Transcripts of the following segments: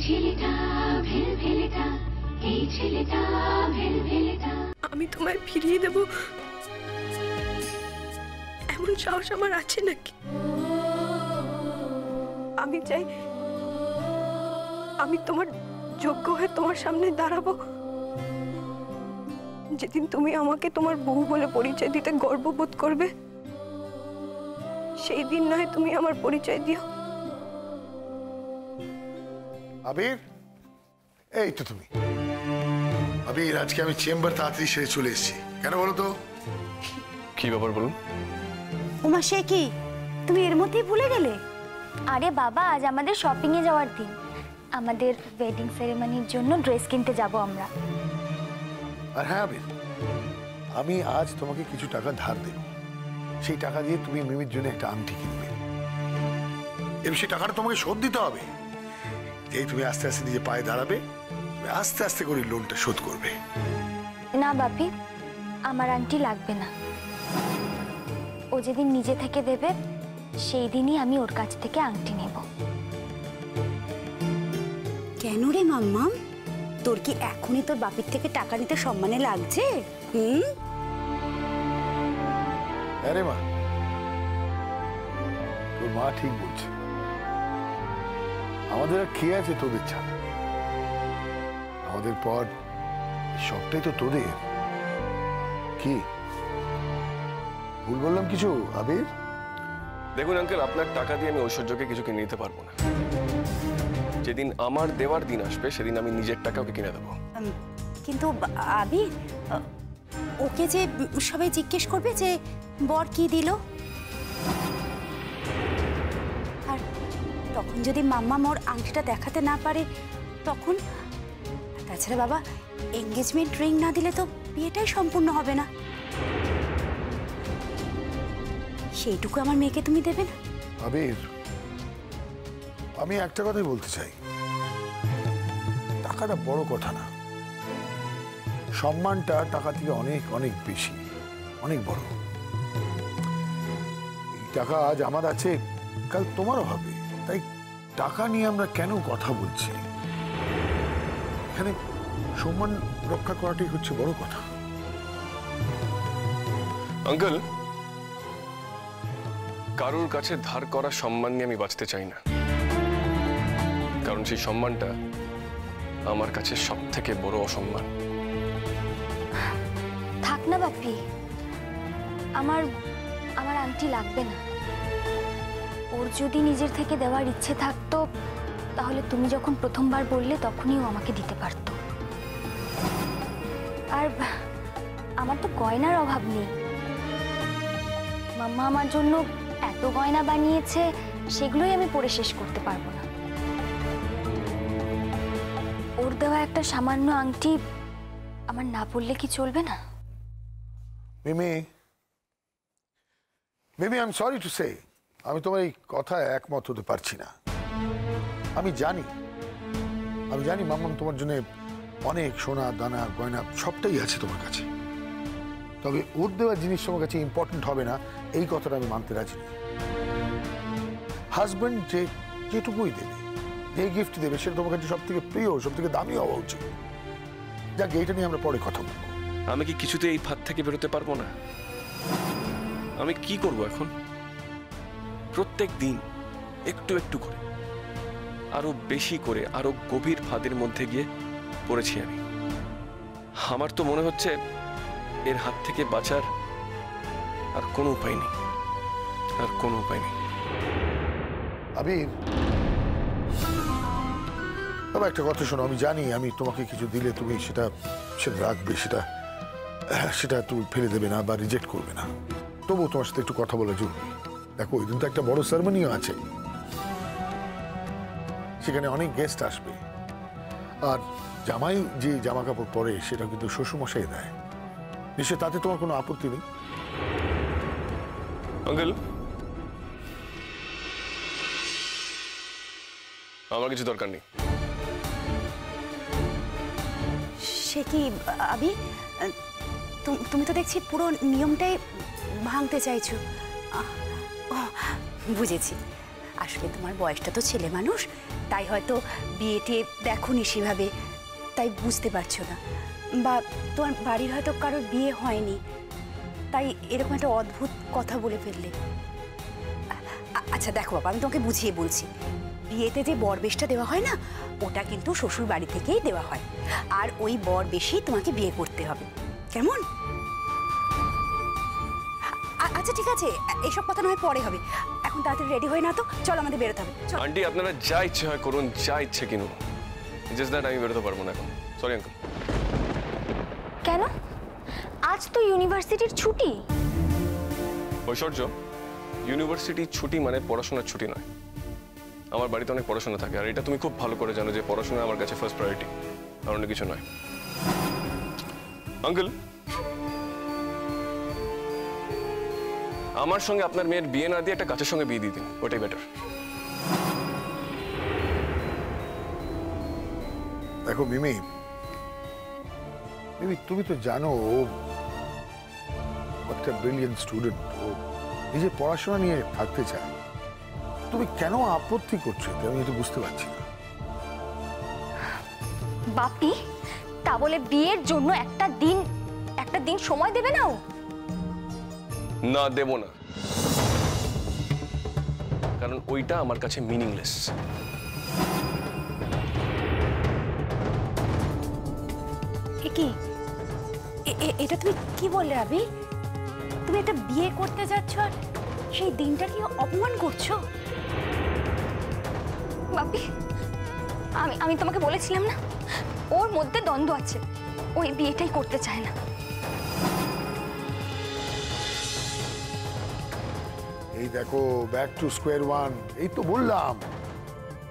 ছেলেটা ভেলভেলেটা, এই ছেলেটা ভেলভেলেটা। আমি তোমায় ফিরিয়ে দেব এমন সাহস আমার আছে নাকি? আমি চাই আমি তোমার যোগ্য হয়ে তোমার সামনে দাঁড়াবো, যেদিন তুমি আমাকে তোমার বউ বলে পরিচয় দিতে গর্ববোধ করবে, সেই দিন নয় তুমি আমার পরিচয় দিও। আবির, এই তো তুমি। আবির, আজকে আমি চেম্বার তাড়াতাড়ি সেরে চলে এসেছি। কেন বলো তো? কি ব্যাপার বলুন? উমা, সে কি, তুমি এর মধ্যেই ভুলে গেলে? আরে বাবা, আজ আমাদের শপিং এ যাওয়ার দিন। আমাদের ওয়েডিং সেরেমনির জন্য ড্রেস কিনতে যাব আমরা। আর হ্যাঁ আবির, আমি আজ তোমাকে কিছু টাকা ধার দেব। সেই টাকা দিয়ে তুমি মিমির জন্য একটা আংটি কিনবে। এবার সেই টাকাটা তোমাকে শোধ দিতে হবে। এই তুমি আস্তে আস্তে নিজে পায়ে দাঁড়াবে, আস্তে আস্তে করে লোনটা শোধ করবে। না বাপি, আমার আংটি লাগবে না। ও যেদিন নিজে থেকে দেবে সেই দিনই আমি ওর কাছ থেকে আংটি নেব। কেন রে মাম্মাম, তোর কি এখনই তোর বাপির থেকে টাকা নিতে সম্মানে লাগছে? আরে মা, তোর মা ঠিক বলছে। আমাদের আর খেয়ে আছে তোদের ছাড়া? আমাদের পর সবটাই তো তোদের। কি ভুল বললাম কিছু আবির? দেখুন আঙ্কেল, আপনার টাকা দিয়ে আমি ঐশ্বর্যকে কিছু কিনে নিতে পারবো না। যেদিন আমার দেওয়ার দিন আসবে সেদিন আমি নিজের টাকা ওকে কিনে দেবো। কিন্তু আবির, ওকে যে সবাই জিজ্ঞেস করবে যে বর কি দিল, আর তখন যদি মাম্মা মোর আংটিটা দেখাতে না পারে তখন? তাছাড়া বাবা, এঙ্গেজমেন্ট রিং না দিলে তো বিয়েটাই সম্পূর্ণ হবে না। সেইটুকু আমার মেয়েকে তুমি দেবে না? আবির, আমি একটা কথাই বলতে চাই, টাকাটা বড় কথা না। সম্মানটা টাকা থেকে অনেক অনেক বেশি, অনেক বড়। এই টাকা আজ আমার আছে, কাল তোমারও হবে। তাই টাকা নিয়ে আমরা কেন কথা বলছি? এখানে সম্মান রক্ষা করাটাই হচ্ছে বড় কথা। আঙ্কেল, কারোর কাছে ধার করা সম্মান নিয়ে আমি বাঁচতে চাই না, কারণ সেই সম্মানটা আমার কাছে সব থেকে বড় অসম্মান। থাক না বাপি, আমার আমার আংটি লাগবে না। ওর যদি নিজের থেকে দেওয়ার ইচ্ছে থাকতো তাহলে তুমি যখন প্রথমবার বললে তখনই ও আমাকে দিতে পারতো। আর আমার তো গয়নার অভাব নেই। মাম্মা আমার জন্য এত গয়না বানিয়েছে, সেগুলোই আমি পরে শেষ করতে পারবো না। ওর দেওয়া একটা সামান্য আংটি আমার না পরলে কি চলবে না? Mimi, Mimi, I am sorry to say, আমি তোমার এই কথায় একমত হতে পারছি না। আমি জানি মাম্মাম তোমার জন্য অনেক সোনা দানা গয়না সবটাই আছে তোমার কাছে, তবে ওর দেওয়া জিনিস তোমার কাছে ইম্পর্টেন্ট হবে না, এই কথাটা আমি মানতে রাজি। হাজব্যান্ড যেটুকুই দেবে, যে গিফট দেবে, সেটা তোমার কাছে সব থেকে প্রিয়, সব থেকে দামি হওয়া উচিত। যাক, এইটা নিয়ে আমরা পরে কথা বলবো। আমি কি কিছুতে এই ফাঁদ থেকে বেরোতে পারবো না? আমি কি করব এখন? প্রত্যেক দিন একটু একটু করে, আরো বেশি করে, আরো গভীর ফাঁদের মধ্যে গিয়ে পড়েছি আমি। আমার তো মনে হচ্ছে এর হাত থেকে বাঁচার আর কোনো উপায় নেই, আর কোনো উপায় নেই। আবির, তবে একটা কথা শোনো, আমি জানি আমি তোমাকে কিছু দিলে তুমি সেটা রাখবে, সেটা তুমি ফেলে দেবে না বা রিজেক্ট করবে না। তবুও তোমার সাথে একটু কথা বলা জরুরি। দেখো, ওই দিন তো একটা বড় সেরেমনিও আছে, সেখানে অনেক গেস্ট আসবে। আর জামাই যে জামা কাপড় পরে সেটা কিন্তু শ্বশুরমশাই দেয়। নিশ্চয় তাতে তোমার কোনো আপত্তি নেই? আঙ্কেল, আমার কিছু দরকার নেই। সে কি আবি, তুমি তো দেখছি পুরো নিয়মটাই ভাঙতে চাইছো। বুঝেছি, আসলে তোমার বয়সটা তো ছেলে মানুষ, তাই হয়তো বিয়েতে দেখোনি সেভাবে, তাই বুঝতে পারছো না, বা তোমার বাড়ির হয়তো কারোর বিয়ে হয়নি, তাই এরকম একটা অদ্ভুত কথা বলে ফেললে। আচ্ছা দেখো বাবা, আমি তোমাকে বুঝিয়ে বলছি। বিয়েতে যে বরবেশটা দেওয়া হয় না, ওটা কিন্তু শ্বশুর বাড়ি থেকেই দেওয়া হয়, আর ওই বরবেশী তোমাকে বিয়ে করতে হবে, কেমন? আচ্ছা ঠিক আছে, এসব কথা নয় পরে হবে, এখন তাড়াতাড়ি রেডি হয়ে না তো, চল আমাদের বেরোতে হবে। আন্টি আপনারা যা ইচ্ছে হয় করুন, যা ইচ্ছে কিনুন, জাস্ট দ্যাট আমি বেরোতে পারবো না এখন। Sorry uncle. কেন? আজ তো ইউনিভার্সিটির ছুটি। ঐশ্বর্য, ইউনিভার্সিটির ছুটি মানে পড়াশোনার ছুটি নয়। আমার বাড়িতে অনেক পড়াশোনা থাকে, আর এটা তুমি খুব ভালো করে জানো যে পড়াশোনা আমার কাছে ফার্স্ট প্রায়োরিটি, আর অন্য কিছু নয়। আঙ্কেল, আমার সঙ্গে আপনার মেয়ের বিয়ে না দিয়ে একটা গাছের সঙ্গে বিয়ে দিয়ে দিন, ওটাই বেটার। দেখো মিমি, তুমি তো জানো ও একটা ব্রিলিয়েন্ট স্টুডেন্ট, ও নিজে পড়াশোনা নিয়ে থাকতে চায়। তুমি কেন আপত্তি করছো এতে আমি এটা বুঝতে পারছি না। বাপি, তা বলে বিয়ের জন্য একটা দিন সময় দেবে না ও? না, দেব না, কারণ ওইটা আমার কাছে মিনিংলেস। কি এটা তুমি কি বললে আবি? তুমি একটা বিয়ে করতে যাচ্ছ আর সেই দিনটা কি অপমান করছো? বাপি, আমি তোমাকে বলেছিলাম না, ওর মধ্যে দ্বন্দ্ব আছে, ওই বিয়েটাই করতে চায় না। এই দেখো, ব্যাক টু স্কোয়ার ওয়ান। এই তো বললাম,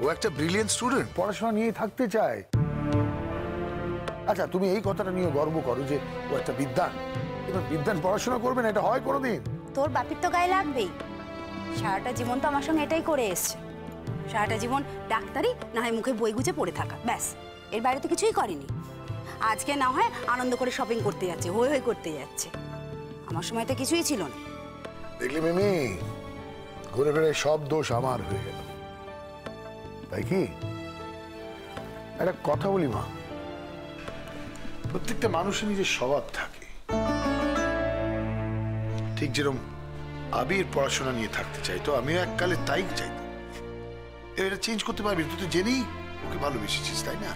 ও একটা ব্রিলিয়েন্ট স্টুডেন্ট, পড়াশোনা নিয়ে থাকতে চায়। আচ্ছা, তুমি এই কথাটা নিয়ে গর্ব করো যে ও একটা বিদ্বান, এবার বিদ্বান পড়াশোনা করবে না, এটা হয় কোনোদিন? তোর বাপির তো গায়ে লাগবেই, সারাটা জীবন তো আমার সঙ্গে এটাই করে এসছে। সারাটা জীবন ডাক্তারি, না হয় মুখে বই গুজে পড়ে থাকা, ব্যাস, এর বাইরে তো কিছুই করেনি। আজকে না হয় আনন্দ করে শপিং করতে যাচ্ছে, হই হই করতে যাচ্ছে, আমার সময় তো কিছুই ছিল না। দেখলি মিমি, ঘুরে ফিরে সব দোষ আমার হয়ে গেল, তাই কি? একটা কথা বলি মা, প্রত্যেকটা মানুষের নিজের স্বভাব থাকে, ঠিক যেরকম আবির পড়াশোনা নিয়ে থাকতে চাইতো, আমিও এককালে তাই চাইতাম। এটা চেঞ্জ করতে পারবি? তুই তো জেনেই ওকে ভালোবেসেছিস, তাই না?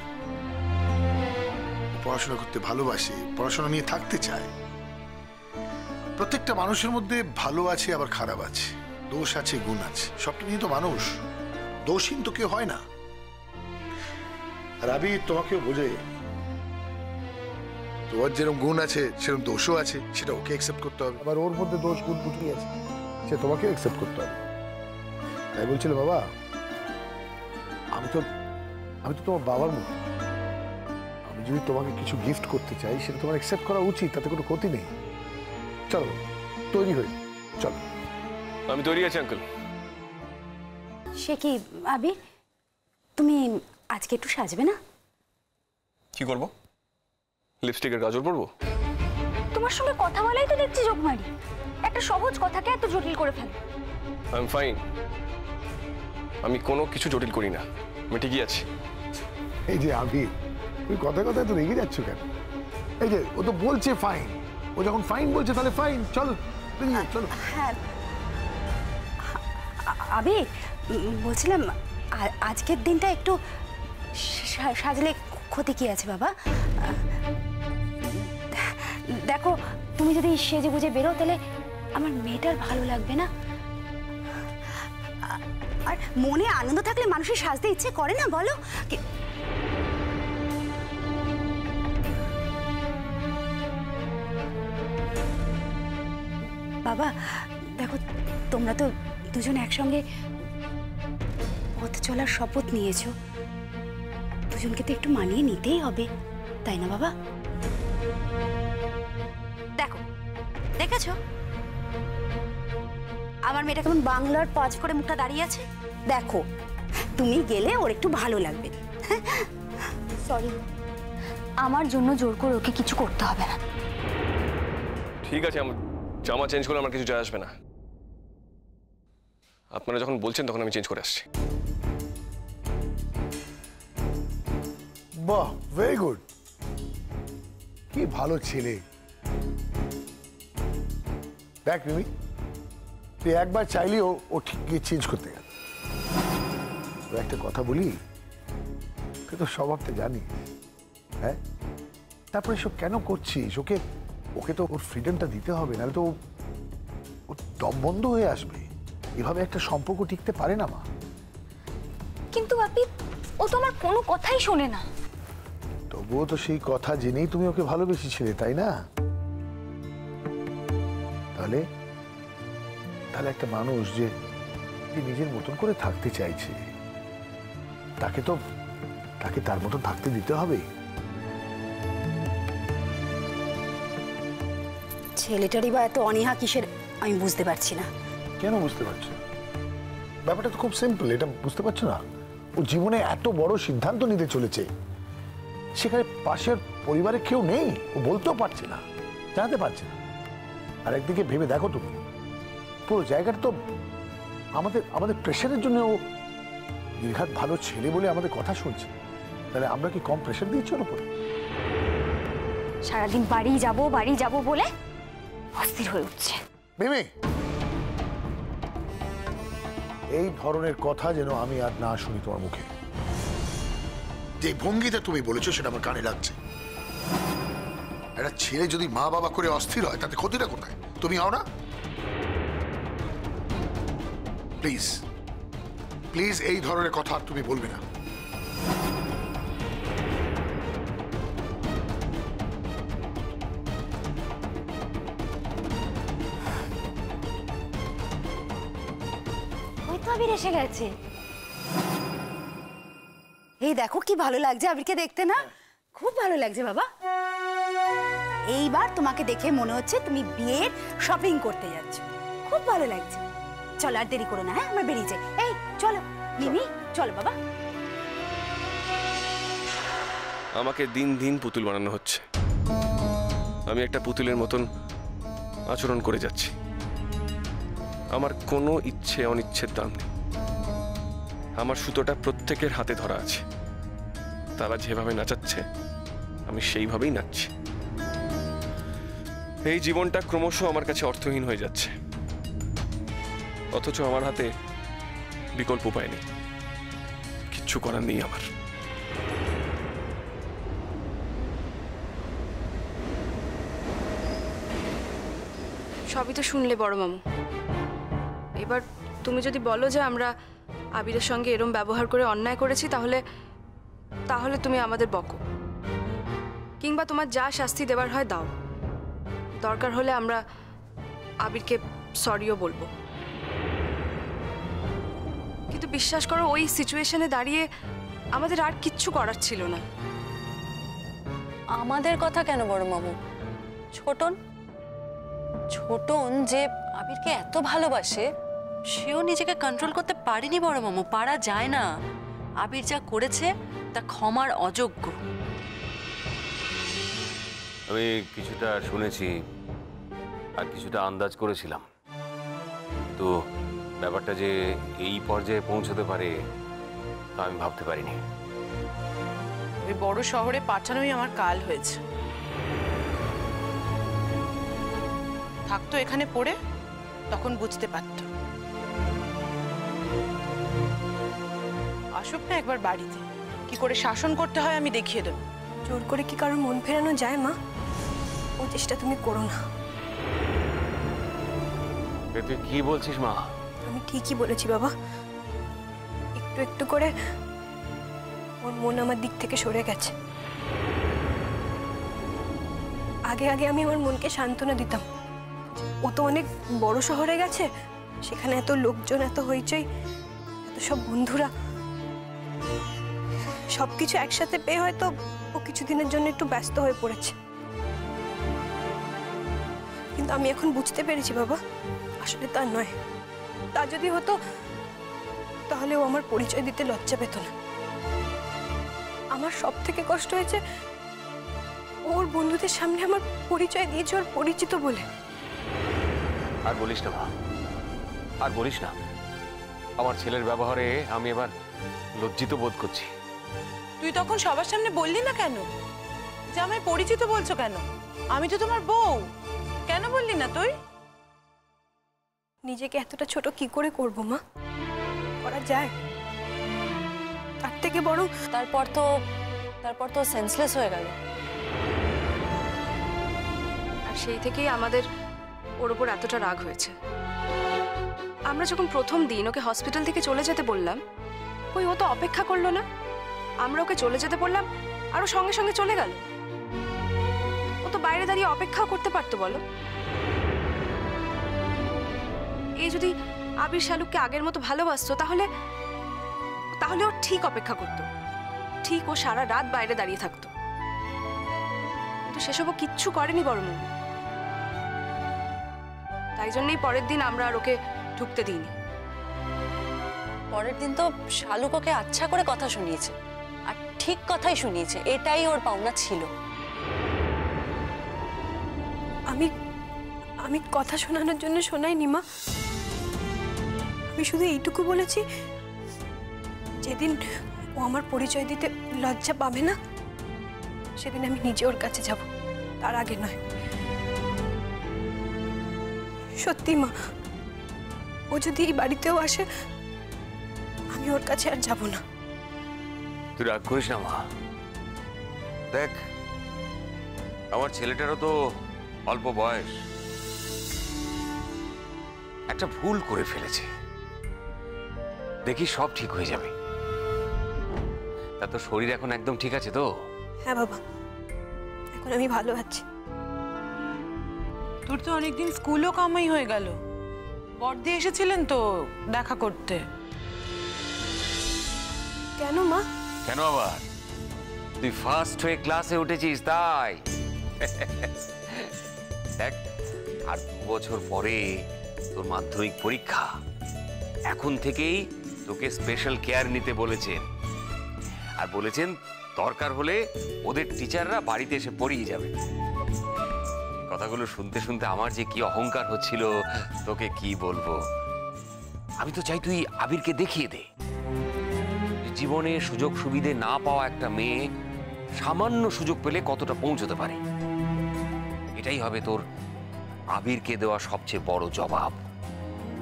পড়াশোনা করতে ভালোবাসে, পড়াশোনা নিয়ে থাকতে চায়। প্রত্যেকটা মানুষের মধ্যে ভালো আছে, আবার খারাপ আছে, দোষ আছে, গুণ আছে, সবটা নিয়ে তো মানুষ, দোষহীন তো কেউ হয় না। আর আবির তোমাকেও বোঝে, তোমার যেরকম গুণ আছে সেরকম দোষও আছে, সেটা ওকে অ্যাকসেপ্ট করতে হবে। আবার ওর মধ্যে দোষ গুণ দুটোই আছে, সে তোমাকে অ্যাকসেপ্ট করতে হবে। তাই বলছিল বাবা, আমি তো তোমার বাবার মতো, আমি যদি তোমাকে কিছু গিফট করতে চাই সেটা তোমার অ্যাকসেপ্ট করা উচিত, তাতে কোনো ক্ষতি নেই। চলো তৈরি হই, চলো। আমি তৈরি আছি আঙ্কেল। সে কি আবির, তুমি আজকে একটু সাজবে না? কি করবো? লিপস্টিকের গাজর পরবো? তোমার সঙ্গে কথা বলাই তো দেখছি যোগমারি, একটা সহজ কথাকে এত জটিল করে ফেলে। আই এম ফাইন, আমি কোনো কিছু জটিল করি না, আমি ঠিকই আছি। এই যে আবির, তুই কথায় কথায় তো রেগে যাচ্ছ কেন? এই যে ও তো বলছে ফাইন, ও যখন ফাইন বলছে তাহলে ফাইন, চলো চলো। হ্যাঁ আবির, বলছিলাম আজকের দিনটা একটু সাজলে ক্ষতি কি আছে বাবা? দেখো, তুমি যদি সেজে গুজে বেরো তাহলে আমার মেয়েটার ভালো লাগবে না, আর মনে আনন্দ থাকলে মানুষের সাজতে ইচ্ছে করে না, বলো? বাবা দেখো, তোমরা তো দুজন একসঙ্গে পথ চলার শপথ নিয়েছো, দুজনকে তো একটু মানিয়ে নিতেই হবে, তাই না বাবা? দেখো, দেখেছো আমার মেয়েটা কেমন বাংলার পাঁচ করে মুখটা দাঁড়িয়ে আছে? দেখো, তুমি গেলে ওর একটু ভালো লাগবে। সরি, আমার জন্য জোর করে ওকে কিছু করতে হবে না। ঠিক আছে, আমার জামা চেঞ্জ করে আমার কিছু যায় আসবে না। আপনারা যখন বলছেন তখন আমি চেঞ্জ করে আসছি। বাহ, ভেরি গুড, কি ভালো ছেলে। দেখ মিমি, তুই একবার চাইলি ও ঠিক গিয়ে চেঞ্জ করতে গেল। একটা কথা বলি, তুই তো স্বভাবটা জানি, হ্যাঁ? তারপরে এসব কেন করছিস? ওকে তো ওর ফ্রিডমটা দিতে হবে, নাহলে তো ও দম বন্ধ হয়ে আসবে। এভাবে একটা সম্পর্ক টিকতে পারে না মা। কিন্তু বাপি, ও তো আমার কোনো কথাই শোনে না। তবুও তো সেই কথা জেনেই তুমি ওকে ভালোবেসেছিলে, তাই না? তাহলে তাহলে একটা মানুষ যে নিজের মতন করে থাকতে চাইছে, তাকে তার মতন থাকতে দিতে হবে। ছেলেটারই বা এত অনীহা কিসের আমি বুঝতে পারছি না। কেন বুঝতে পারছো না? ব্যাপারটা তো খুব সিম্পল, এটা বুঝতে পারছো না? ও জীবনে এত বড় সিদ্ধান্ত নিতে চলেছে, সেখানে পাশের পরিবারে কেউ নেই, ও বলতেও পারছে না, জানাতে পারছে না। আর একদিকে ভেবে দেখো তুমি, পুরো জায়গাটা তো আমাদের প্রেশারের জন্য। ও নির্ঘাত ভালো ছেলে বলে আমাদের কথা শুনছে, তাহলে আমরা কি কম প্রেশার দিয়েছি ওর উপরে? সারাদিন বাড়ি যাব বলে অস্থির হয়ে উঠছে। মিমি, এই ধরনের কথা যেন আমি আর না শুনি তোমার মুখে। যে ভঙ্গিতে তুমি বলেছো সেটা আমার কানে লাগছে। একটা ছেলে যদি মা বাবা করে অস্থির হয়, তাতে ক্ষতিটা কোথায়? তুমি হও না? প্লিজ প্লিজ এই ধরনের কথা আর তুমি বলবে না। ওই তো আবির এসে গেছে। এই দেখো কি ভালো লাগছে আবিরকে দেখতে, না? খুব ভালো লাগছে বাবা। এইবার তোমাকে দেখে মনে হচ্ছে তুমি বিয়ের শপিং করতে যাচ্ছ। খুব ভালো লাগছে। চলো আর দেরি করো না, হ্যাঁ? আমরা বেরিয়ে যাই। এই চলো মিমি, চলো বাবা। আমাকে দিন দিন পুতুল বানানো হচ্ছে। আমি একটা পুতুলের মতন আচরণ করে যাচ্ছি। আমার কোনো ইচ্ছে অনিচ্ছের দাম নেই। আমার সুতোটা প্রত্যেকের হাতে ধরা আছে। তারা যেভাবে নাচাচ্ছে আমি সেইভাবেই নাচছি। এই জীবনটা ক্রমশ আমার কাছে অর্থহীন হয়ে যাচ্ছে, অথচ আমার হাতে বিকল্প উপায় নেই। কিচ্ছু করার নেই আমার। সবই তো শুনলে বড় মামু। এবার তুমি যদি বলো যে আমরা আবিরের সঙ্গে এরম ব্যবহার করে অন্যায় করেছি, তাহলে তুমি আমাদের বকো, কিংবা তোমার যা শাস্তি দেবার হয় দাও। দরকার হলে আমরা আবিরকে সরিও বলবো। কিন্তু বিশ্বাস করো, ওই সিচুয়েশনে দাঁড়িয়ে আমাদের আর কিচ্ছু করার ছিল না। আমাদের কথা কেন বড় মামু? ছোটন যে আবিরকে এত ভালোবাসে, সেও নিজেকে কন্ট্রোল করতে পারেনি বড় মামু। পারা যায় না। আবির যা করেছে তা ক্ষমার অযোগ্য। আমি কিছুটা শুনেছি আর কিছুটা আন্দাজ করেছিলাম, তো ব্যাপারটা যে এই পর্যায়ে পৌঁছতে পারে তা আমি ভাবতে পারিনি। ওই বড় শহরে পাঠানোই আমার কাল হয়েছে। থাকতো এখানে পড়ে, তখন বুঝতে পারত। আসুক না একবার বাড়িতে, কি করে শাসন করতে হয় আমি দেখিয়ে দেব। জোর করে কি কারোর মন ফেরানো যায় মা? ওই চেষ্টা তুমি করো না। তুই কি বলছিস মা? আমি ঠিকই বলেছি বাবা। একটু একটু করে ওর মন আমার দিক থেকে সরে গেছে। আগে আমি আমার মনকে সান্ত্বনা দিতাম, ও তো অনেক বড় শহরে গেছে, সেখানে এত লোকজন, এত হইচই, এত সব বন্ধুরা, সবকিছু একসাথে পেয়ে হয়তো ও কিছুদিনের জন্য একটু ব্যস্ত হয়ে পড়েছে। কিন্তু আমি এখন বুঝতে পেরেছি বাবা, আসলে তা নয়। তা যদি হতো তাহলে ও আমার পরিচয় দিতে লজ্জা পেত না। আমার সব থেকে কষ্ট হয়েছে ওর বন্ধুদের সামনে আমার পরিচয় দিয়েছে ওর পরিচিত বলে। আর বলিস না মা, আর বলিস না। আমার ছেলের ব্যবহারে আমি এবার লজ্জিত বোধ করছি। তুই তখন সবার সামনে বললি না কেন যে আমায় পরিচিত বলছো কেন? আমি তো তোমার বউ, কেন বললি না তুই? নিজেকে এতটা ছোট কি করে করব মা? করা যায়? তার থেকে বরং তারপর তো সেন্সলেস হয়ে গেল। আর সেই থেকেই আমাদের ওর ওপর এতটা রাগ হয়েছে। আমরা যখন প্রথম দিন ওকে হসপিটাল থেকে চলে যেতে বললাম, কই ও তো অপেক্ষা করলো না। আমরা ওকে চলে যেতে বললাম আর ও সঙ্গে সঙ্গে চলে গেল। ও তো বাইরে দাঁড়িয়ে অপেক্ষাও করতে পারতো বলো। এই যদি আবির শালুককে আগের মতো ভালোবাসতো তাহলে ও ঠিক অপেক্ষা করতো, ঠিক ও সারা রাত বাইরে দাঁড়িয়ে থাকতো। কিন্তু সেসবও কিচ্ছু করেনি বড় মা। তাই জন্যই পরের দিন আমরা আর ওকে ঢুকতে দিইনি। পরের দিন তো শালুক ওকে আচ্ছা করে কথা শুনিয়েছে, আর ঠিক কথাই শুনিয়েছে, এটাই ওর পাওনা ছিল। আমি কথা শোনানোর জন্য শোনাইনি মা। আমি শুধু এইটুকু বলেছি, যেদিন ও আমার পরিচয় দিতে লজ্জা পাবে না সেদিন আমি নিজে ওর কাছে যাব, তার আগে নয়। সত্যি মা, ও যদি এই বাড়িতেও আসে আমি ওর কাছে আর যাব না। তুই রাগ করিস না মা। দেখ, আমার ছেলেটারও তো অল্প বয়স, একটা ভুল করে ফেলেছে। দেখি সব ঠিক হয়ে যাবে। তা তো শরীর এখন একদম ঠিক আছে তো? হ্যাঁ বাবা, এখন আমি ভালো আছি। তোর তো অনেকদিন স্কুলও কামাই হয়ে গেল। বড়দি এসেছিলেন তো দেখা করতে। কেন মা? কেন আবার? তুই ফার্স্ট হয়ে ক্লাসে উঠেছিস তাই? দেখ, 8 বছর পরে তোর মাধ্যমিক পরীক্ষা। এখন থেকেই তোকে স্পেশাল কেয়ার নিতে বলেছেন, আর বলেছেন দরকার হলে ওদের টিচাররা বাড়িতে এসে পড়িয়ে যাবে। কথাগুলো শুনতে শুনতে আমার যে কি অহংকার হচ্ছিল তোকে কি বলবো। আমি তো চাই তুই আবিরকে দেখিয়ে দে জীবনে সুযোগ সুবিধে না পাওয়া একটা মেয়ে সামান্য সুযোগ পেলে কতটা পৌঁছতে পারে। এটাই হবে তোর আবিরকে দেওয়া সবচেয়ে বড় জবাব,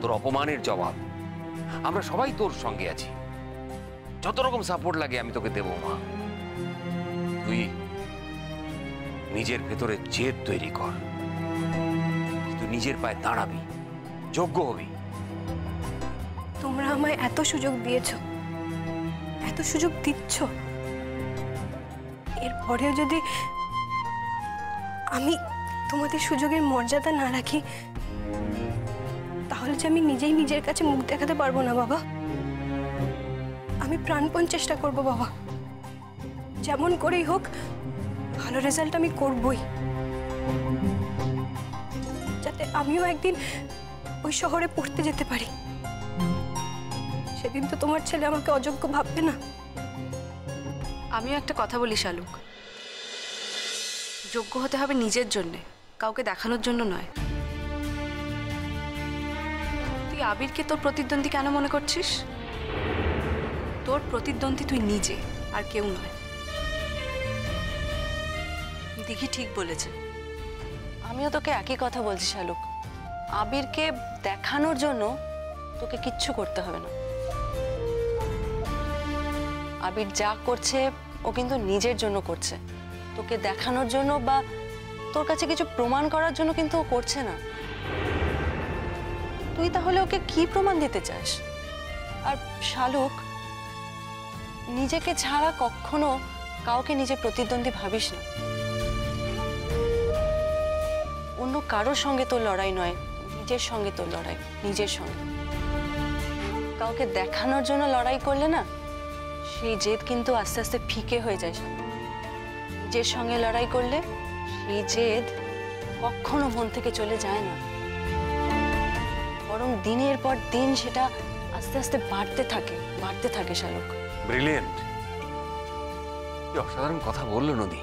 তোর অপমানের জবাব। আমরা সবাই তোর সঙ্গে আছি, যত রকম সাপোর্ট লাগে আমি তোকে দেবো মা। তুই নিজের ভেতরে জেদ তৈরি কর, তুই নিজের পায়ে দাঁড়াবি, যোগ্য হবি। তোমরা আমায় এত সুযোগ দিয়েছো, এত সুযোগ দিচ্ছ, এরপরেও যদি আমি তোমাদের সুযোগের মর্যাদা না রাখি তাহলে যে আমি নিজেই নিজের কাছে মুখ দেখাতে পারবো না বাবা। আমি প্রাণপণ চেষ্টা করব বাবা, যেমন করেই হোক ভালো রেজাল্ট আমি করবই, যাতে আমিও একদিন ওই শহরে পড়তে যেতে পারি। সেদিন তো তোমার ছেলে আমাকে অযোগ্য ভাববে না। আমিও একটা কথা বলি শালুক, যোগ্য হতে হবে নিজের জন্যে, কাউকে দেখানোর জন্য নয়। তুই আবিরকে তোর প্রতিদ্বন্দ্বী কেন মনে করছিস? তোর প্রতিদ্বন্দ্বী তুই নিজে, আর কেউ নয়। দিঘি ঠিক বলেছে। আমিও তোকে একই কথা বলছি শালুক। আবিরকে দেখানোর জন্য তোকে কিচ্ছু করতে হবে না। আবির যা করছে ও কিন্তু নিজের জন্য করছে, তোকে দেখানোর জন্য বা তোর কাছে কিছু প্রমাণ করার জন্য কিন্তু ও করছে না। তুই তাহলে ওকে কি প্রমাণ দিতে চাস? আর শালুক, নিজেকে ছাড়া কখনো কাউকে নিজের প্রতিদ্বন্দ্বী ভাবিস না। অন্য কারোর সঙ্গে তোর লড়াই নয়, নিজের সঙ্গে তোর লড়াই, নিজের সঙ্গে। কাউকে দেখানোর জন্য লড়াই করলে না, সেই জেদ কিন্তু আস্তে আস্তে ফিকে হয়ে যায়। নিজের সঙ্গে লড়াই করলে সেই জেদ কখনো মন থেকে চলে যায় না, বরং দিনের পর দিন সেটা আস্তে আস্তে বাড়তে থাকে শালুক। ব্রিলিয়েন্ট, কি অসাধারণ কথা বললো নদী।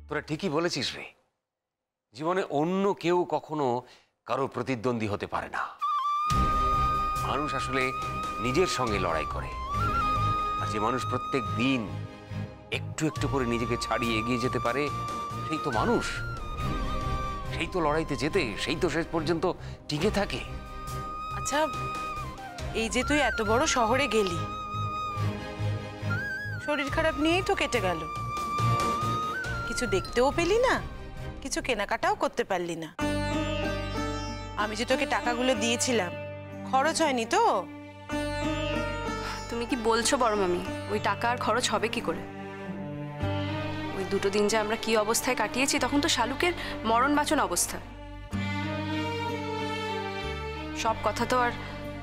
তোরা ঠিকই বলেছিস রে, জীবনে অন্য কেউ কখনো কারো প্রতিদ্বন্দ্বী হতে পারে না। মানুষ আসলে নিজের সঙ্গে লড়াই করে, আর যে মানুষ প্রত্যেক দিন একটু একটু করে নিজেকে ছাড়িয়ে এগিয়ে যেতে পারে সেই তো মানুষ, সেই তো লড়াইতে যেতে, সেই তো শেষ পর্যন্ত টিকে থাকে। আচ্ছা, এই যে তুই এত বড় শহরে গেলি, শরীর খারাপ নিয়েই তো কেটে গেল, কিছু দেখতেও পেলি না, কিছু কেনাকাটাও করতে পারলি না। আমি যে তোকে টাকাগুলো দিয়েছিলাম খরচ হয়নি তো? তুমি কি বলছো বড় মামি? ওই টাকা আর খরচ হবে কি করে? ওই দুটো দিন যে আমরা কি অবস্থায় কাটিয়েছি, তখন তো শালুকের মরণ বাঁচন অবস্থা। সব কথা তো আর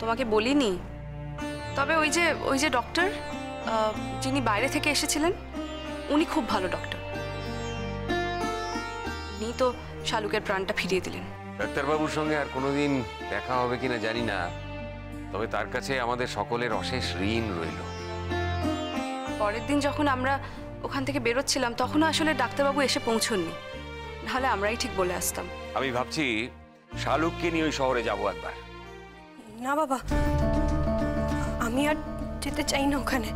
তোমাকে বলিনি, তবে ওই যে ডক্টর যিনি বাইরে থেকে এসেছিলেন, উনি খুব ভালো ডক্টর। উনি তো শালুকের প্রাণটা ফিরিয়ে দিলেন। ডাক্তারবাবুর সঙ্গে আর কোনোদিন দেখা হবে কিনা জানি না, তবে তার কাছে আমাদের সকলের অশেষ ঋণ রইল। পরের দিন যখন আমরা ওখান থেকে বেরোচ্ছিলাম, তখনও আসলে ডাক্তারবাবু এসে পৌঁছননি, নাহলে আমরাই ঠিক বলে আসতাম। আমি ভাবছি শালুককে নিয়ে ওই শহরে যাবো একবার। না বাবা, আমি আর যেতে চাই না ওখানে।